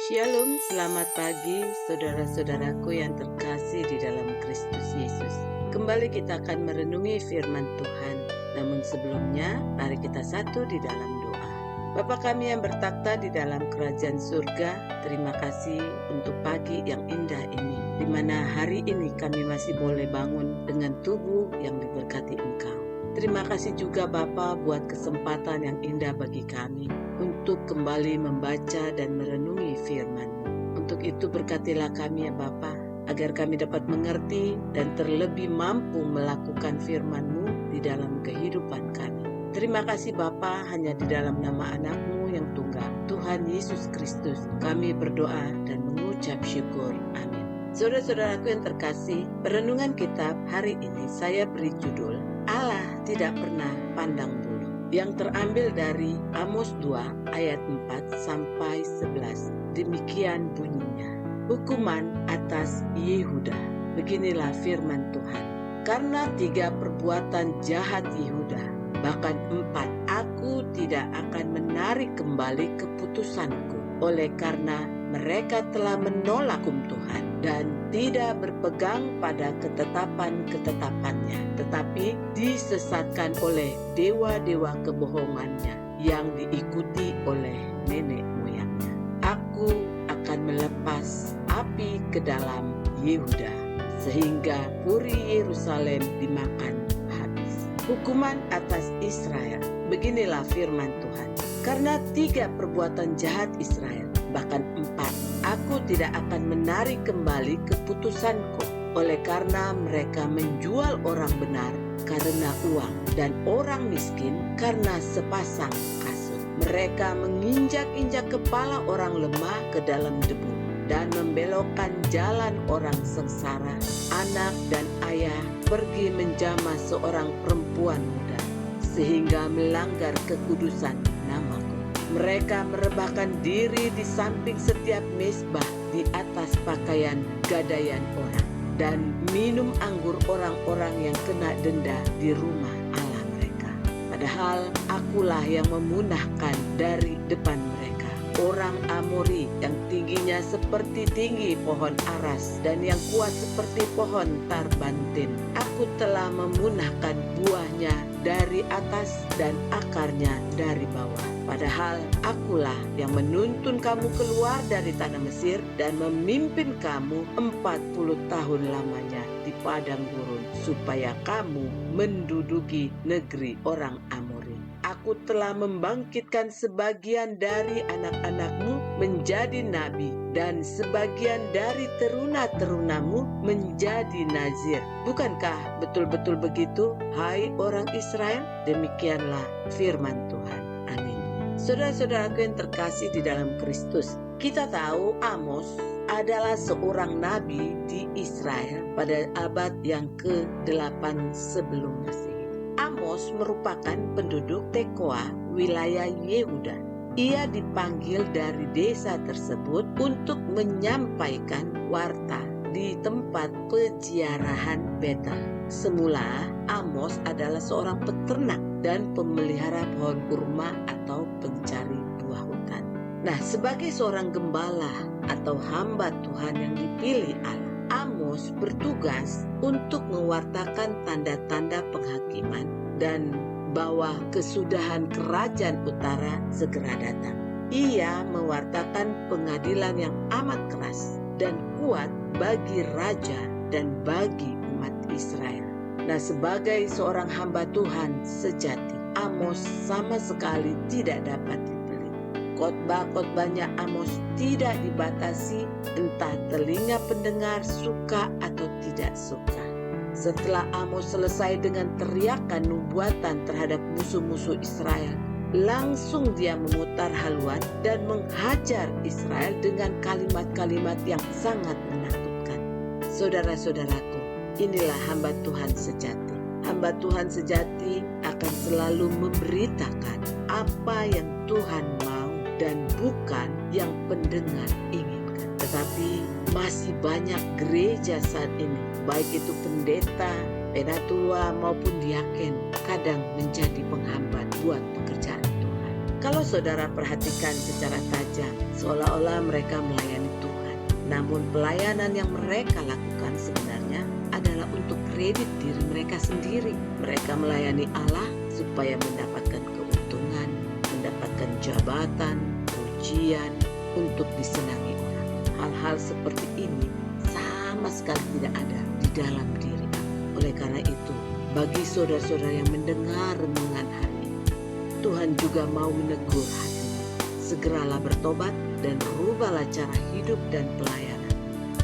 Shalom, selamat pagi saudara-saudaraku yang terkasih di dalam Kristus Yesus. Kembali kita akan merenungi firman Tuhan. Namun sebelumnya, mari kita satu di dalam doa. Bapa kami yang bertakhta di dalam kerajaan surga, terima kasih untuk pagi yang indah ini, di mana hari ini kami masih boleh bangun dengan tubuh yang diberkati Engkau. Terima kasih juga Bapa buat kesempatan yang indah bagi kami untuk kembali membaca dan merenungi firman-Mu. Untuk itu berkatilah kami ya Bapa, agar kami dapat mengerti dan terlebih mampu melakukan firman-Mu di dalam kehidupan kami. Terima kasih Bapa, hanya di dalam nama anak-Mu yang tunggal, Tuhan Yesus Kristus, kami berdoa dan mengucap syukur. Amin. Saudara-saudaraku yang terkasih, perenungan kitab hari ini saya beri judul Allah tidak pernah pandang bulu, yang terambil dari Amos 2 ayat 4 sampai 11. Demikian bunyinya. Hukuman atas Yehuda. Beginilah firman Tuhan. Karena 3 perbuatan jahat Yehuda, bahkan 4, aku tidak akan menarik kembali keputusanku, oleh karena mereka telah menolak hukum Tuhan dan tidak berpegang pada ketetapan-ketetapannya, tetapi disesatkan oleh dewa-dewa kebohongannya yang diikuti oleh nenek moyangnya. Aku akan melepas api ke dalam Yehuda, sehingga puri Yerusalem dimakan habis. Hukuman atas Israel. Beginilah firman Tuhan. Karena 3 perbuatan jahat Israel, bahkan 4, aku tidak akan menarik kembali keputusanku, oleh karena mereka menjual orang benar karena uang, dan orang miskin karena sepasang kasut. Mereka menginjak-injak kepala orang lemah ke dalam debu, dan membelokkan jalan orang sengsara. Anak dan ayah pergi menjamah seorang perempuan muda, sehingga melanggar kekudusan namaku. Mereka merebahkan diri di samping setiap mezbah di atas pakaian gadaian orang, dan minum anggur orang-orang yang kena denda di rumah Allah mereka. Padahal akulah yang memunahkan dari depan mereka orang Amori yang tingginya seperti tinggi pohon aras dan yang kuat seperti pohon tarbantin. Aku telah memunahkan buahnya dari atas dan akarnya dari bawah. Padahal akulah yang menuntun kamu keluar dari tanah Mesir dan memimpin kamu 40 tahun lamanya di padang gurun, supaya kamu menduduki negeri orang Amori. Aku telah membangkitkan sebagian dari anak-anakmu menjadi nabi, dan sebagian dari teruna-terunamu menjadi nazir. Bukankah betul-betul begitu, hai orang Israel? Demikianlah firman Tuhan. Amin. Saudara-saudaraku yang terkasih di dalam Kristus, kita tahu Amos adalah seorang nabi di Israel pada abad yang ke-8 sebelum Masehi. Amos merupakan penduduk Tekoa, wilayah Yehuda. Ia dipanggil dari desa tersebut untuk menyampaikan warta di tempat peziarahan Betel. Semula Amos adalah seorang peternak dan pemelihara pohon kurma atau pencari buah hutan. Nah, sebagai seorang gembala atau hamba Tuhan yang dipilih Allah, Amos bertugas untuk mewartakan tanda-tanda penghakiman dan bahwa kesudahan kerajaan utara segera datang. Ia mewartakan pengadilan yang amat keras dan kuat bagi raja dan bagi umat Israel. Nah, sebagai seorang hamba Tuhan sejati, Amos sama sekali tidak dapat dibeli. Khotbah-khotbahnya Amos tidak dibatasi, entah telinga pendengar suka atau tidak suka. Setelah Amos selesai dengan teriakan nubuatan terhadap musuh-musuh Israel, langsung dia memutar haluan dan menghajar Israel dengan kalimat-kalimat yang sangat menakutkan. Saudara-saudaraku, inilah hamba Tuhan sejati. Hamba Tuhan sejati akan selalu memberitakan apa yang Tuhan mau dan bukan yang pendengar inginkan. Tetapi masih banyak gereja saat ini, baik itu pendeta, penatua maupun diaken, kadang menjadi penghambat buat pekerjaan Tuhan. Kalau saudara perhatikan secara tajam, seolah-olah mereka melayani Tuhan. Namun pelayanan yang mereka lakukan sebenarnya adalah untuk kredit diri mereka sendiri. Mereka melayani Allah supaya mendapatkan keuntungan, mendapatkan jabatan, pujian, untuk disenangi orang. Hal-hal seperti ini sama sekali tidak ada di dalam diri aku. Oleh karena itu, bagi saudara-saudara yang mendengar renungan hari ini, Tuhan juga mau menegur hatimu. Segeralah bertobat dan rubahlah cara hidup dan pelayanan,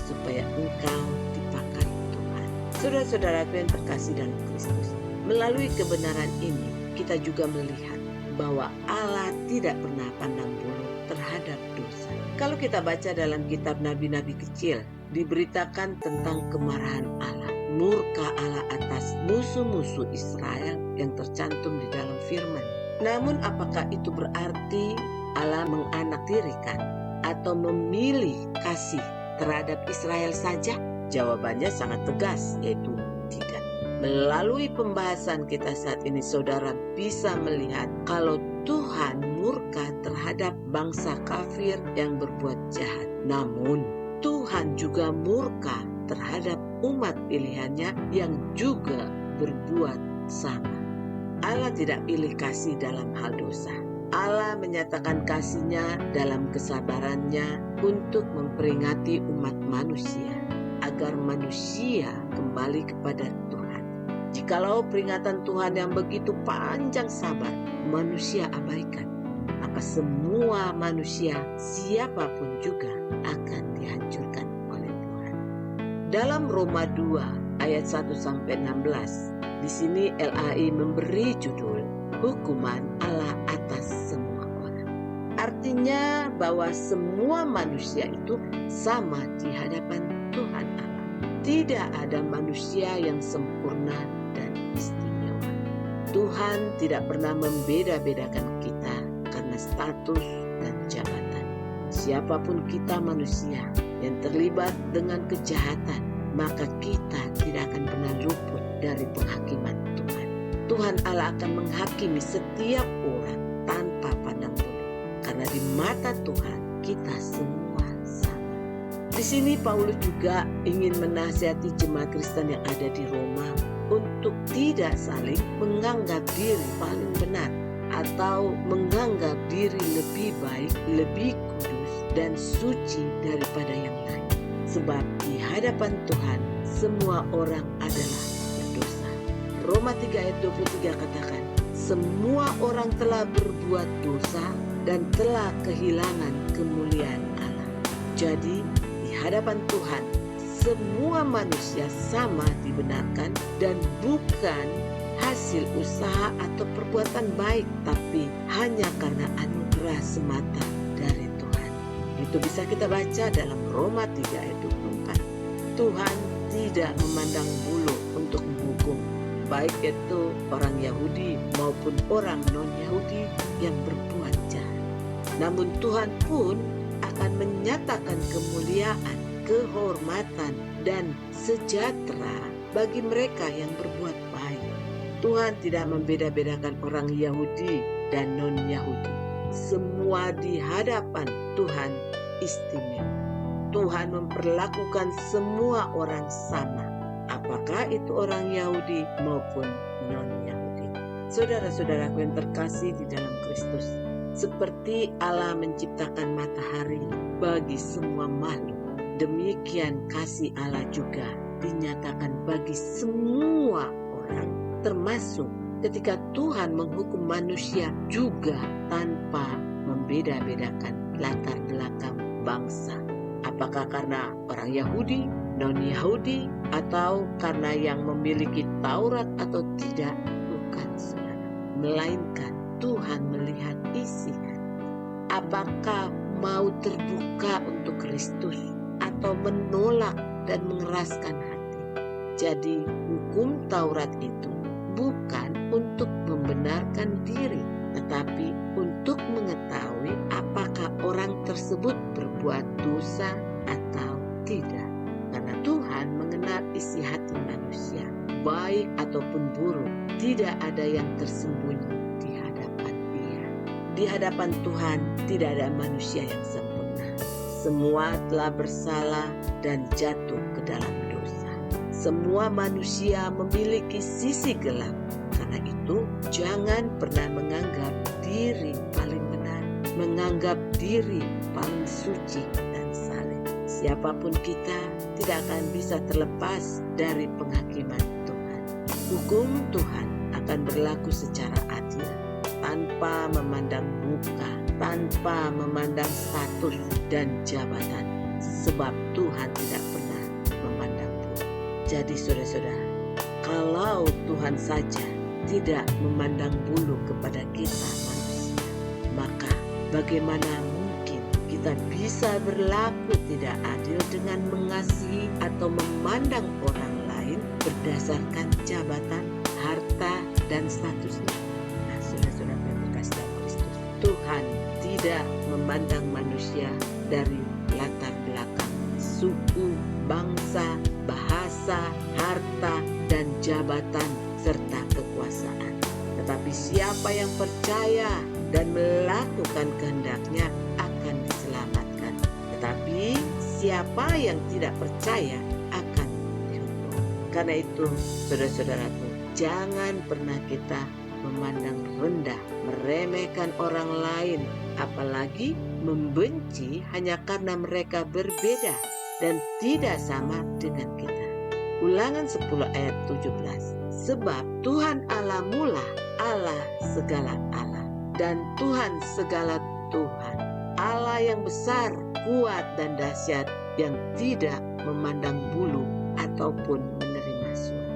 supaya engkau dipakai Tuhan. Saudara-saudaraku yang terkasih dalam Kristus, melalui kebenaran ini kita juga melihat bahwa Allah tidak pernah pandang bulu terhadap dosa. Kalau kita baca dalam kitab nabi-nabi kecil, diberitakan tentang kemarahan Allah, murka Allah atas musuh-musuh Israel yang tercantum di dalam firman. Namun apakah itu berarti Allah menganaktirikan atau memilih kasih terhadap Israel saja? Jawabannya sangat tegas, yaitu tidak. Melalui pembahasan kita saat ini, saudara bisa melihat kalau Tuhan murka terhadap bangsa kafir yang berbuat jahat. Namun Tuhan juga murka terhadap umat pilihannya yang juga berbuat sama. Allah tidak pilih kasih dalam hal dosa. Allah menyatakan kasih-Nya dalam kesabarannya untuk memperingati umat manusia agar manusia kembali kepada Tuhan. Jikalau peringatan Tuhan yang begitu panjang sabar manusia abaikan, maka semua manusia siapapun juga akan dihancurkan oleh Tuhan. Dalam Roma 2 ayat 1-16, di sini LAI memberi judul Hukuman Allah atas semua orang. Artinya bahwa semua manusia itu sama di hadapan Tuhan Allah. Tidak ada manusia yang sempurna dan istimewa. Tuhan tidak pernah membeda-bedakan kita karena status dan jabatan. Siapapun kita manusia yang terlibat dengan kejahatan, maka kita tidak akan pernah luput dari penghakiman Tuhan. Tuhan Allah akan menghakimi setiap orang tanpa pandang bulu, karena di mata Tuhan kita semua sama. Di sini Paulus juga ingin menasihati jemaat Kristen yang ada di Roma untuk tidak saling menganggap diri paling benar atau menganggap diri lebih baik, lebih kudus dan suci daripada yang lain. Sebab di hadapan Tuhan semua orang adalah berdosa. Roma 3 ayat 23 katakan, semua orang telah berbuat dosa dan telah kehilangan kemuliaan Allah. Jadi di hadapan Tuhan semua manusia sama dibenarkan dan bukan hasil usaha atau perbuatan baik, tapi hanya karena anugerah semata dari Tuhan. Itu bisa kita baca dalam Roma 3 ayat 24. Tuhan tidak memandang bulu untuk menghukum, baik itu orang Yahudi maupun orang non-Yahudi yang berbuat jahat. Namun Tuhan pun akan menyatakan kemuliaan, kehormatan, dan sejahtera bagi mereka yang berbuat baik. Tuhan tidak membeda-bedakan orang Yahudi dan non-Yahudi. Semua di hadapan Tuhan istimewa. Tuhan memperlakukan semua orang sama, apakah itu orang Yahudi maupun non-Yahudi. Saudara-saudaraku yang terkasih di dalam Kristus, seperti Allah menciptakan matahari bagi semua makhluk, demikian kasih Allah juga dinyatakan bagi semua orang, termasuk ketika Tuhan menghukum manusia juga tanpa membeda-bedakan latar belakang bangsa. Apakah karena orang Yahudi, non-Yahudi, atau karena yang memiliki Taurat atau tidak? Bukan, saudara. Melainkan Tuhan melihat isi hati. Apakah mau terbuka untuk Kristus atau menolak dan mengeraskan hati? Jadi hukum Taurat itu bukan untuk membenarkan diri, tetapi untuk mengetahui apakah orang tersebut berbuat dosa atau tidak. Karena Tuhan mengenal isi hati manusia, baik ataupun buruk, tidak ada yang tersembunyi di hadapan Dia. di hadapan Tuhan tidak ada manusia yang sempurna. Semua telah bersalah dan jatuh ke dalam dosa. Semua manusia memiliki sisi gelap. Karena itu, jangan pernah menganggap diri paling benar, menganggap diri paling suci dan saleh. Siapapun kita tidak akan bisa terlepas dari penghakiman Tuhan. Hukum Tuhan akan berlaku secara adil, tanpa memandang muka, tanpa memandang status dan jabatan, sebab Tuhan tidak pernah memandang bulu. Jadi saudara-saudara, kalau Tuhan saja tidak memandang bulu kepada kita manusia, maka bagaimana mungkin kita bisa berlaku tidak adil dengan mengasihi atau memandang orang lain berdasarkan jabatan, harta, dan statusnya? Nah, saudara-saudara yang terkasih dalam Kristus, Tuhan tidak memandang manusia dari latar belakang, suku, bangsa, bahasa, harta, dan jabatan serta kekuasaan. Tetapi siapa yang percaya dan melakukan kehendaknya akan diselamatkan. Tetapi siapa yang tidak percaya akan dihukum. Karena itu, saudara-saudaraku, jangan pernah kita memandang rendah, meremehkan orang lain, apalagi membenci hanya karena mereka berbeda dan tidak sama dengan kita. Ulangan 10 ayat 17. Sebab Tuhan Allahmu lah Allah segala Allah, dan Tuhan segala Tuhan, Allah yang besar, kuat, dan dahsyat, yang tidak memandang bulu ataupun menerima suap.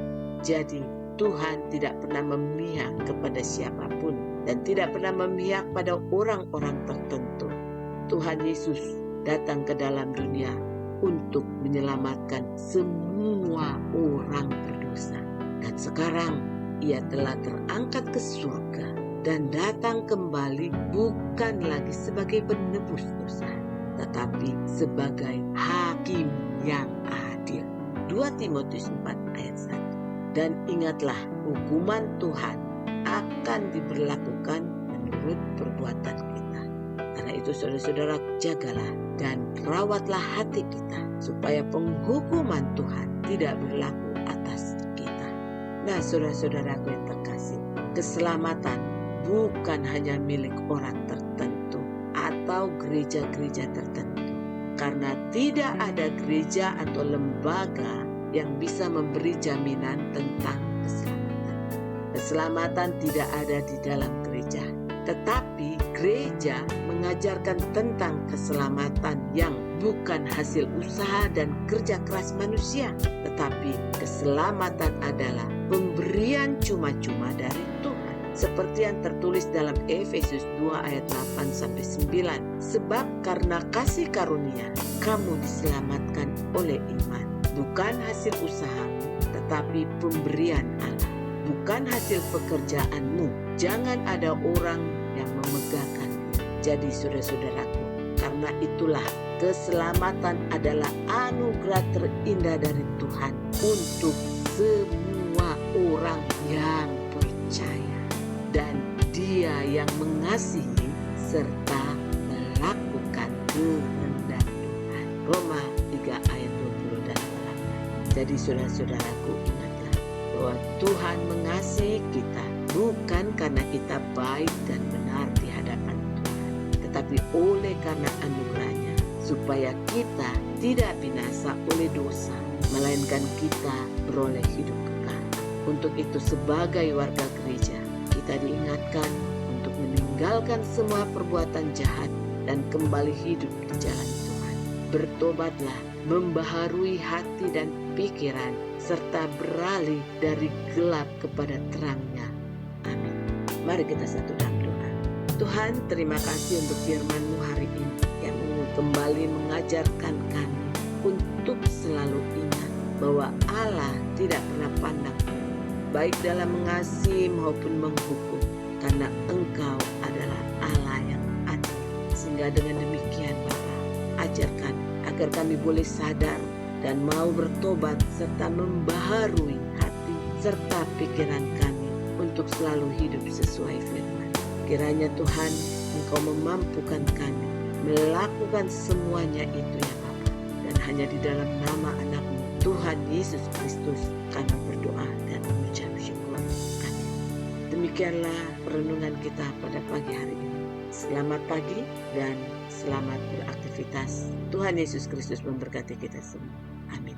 Jadi Tuhan tidak pernah memihak kepada siapapun dan tidak pernah memihak pada orang-orang tertentu. Tuhan Yesus datang ke dalam dunia untuk menyelamatkan semua orang berdosa. Dan sekarang ia telah terangkat ke surga dan datang kembali bukan lagi sebagai penebus dosa, tetapi sebagai hakim yang adil. 2 Timotius 4 ayat 1. Dan ingatlah, hukuman Tuhan akan diberlakukan menurut perbuatan kita. Karena itu saudara-saudara, jagalah dan rawatlah hati kita supaya penghukuman Tuhan tidak berlaku atas kita. Nah, saudara-saudaraku yang terkasih, keselamatan bukan hanya milik orang tertentu atau gereja-gereja tertentu. Karena tidak ada gereja atau lembaga yang bisa memberi jaminan tentang keselamatan. Keselamatan tidak ada di dalam gereja, tetapi gereja mengajarkan tentang keselamatan yang bukan hasil usaha dan kerja keras manusia, tetapi keselamatan adalah pemberian cuma-cuma dari Tuhan. Seperti yang tertulis dalam Efesus 2 ayat 8-9. Sebab karena kasih karunia kamu diselamatkan oleh iman, bukan hasil usahamu, tetapi pemberian Allah, bukan hasil pekerjaanmu. Jangan ada orang yang memegahkan diri. Jadi saudara-saudaraku, karena itulah keselamatan adalah anugerah terindah dari Tuhan untuk semua orang yang percaya dan Dia yang mengasihi serta melakukan kehendak Tuhan. Roma 3 ayat 20 dan 8. Jadi saudara-saudaraku, ingatlah bahwa Tuhan mengasihi kita bukan karena kita baik dan benar di hadapan Tuhan, tetapi oleh karena anugerahnya, supaya kita tidak binasa oleh dosa, melainkan kita beroleh hidup kekal. Untuk itu sebagai warga gereja, kita diingatkan untuk meninggalkan semua perbuatan jahat dan kembali hidup di jalan Tuhan. Bertobatlah, membaharui hati dan pikiran, serta beralih dari gelap kepada terangnya. Amin. Mari kita satu dalam doa. Tuhan, terima kasih untuk firman-Mu hari ini yang kembali mengajarkan kami untuk selalu ingat bahwa Allah tidak pernah pandang baik dalam mengasihi maupun menghukum, karena Engkau adalah Allah yang adil. Sehingga dengan demikian Bapa, ajarkan agar kami boleh sadar dan mau bertobat serta membaharui hati serta pikiran kami untuk selalu hidup sesuai firman. Kiranya Tuhan, Engkau memampukan kami melakukan semuanya itu ya Bapa. Dan hanya di dalam nama anak-Mu Tuhan Yesus Kristus kami berdoa dan mengucap syukur. Amin. Demikianlah perenungan kita pada pagi hari ini. Selamat pagi dan selamat beraktivitas. Tuhan Yesus Kristus memberkati kita semua. Amin.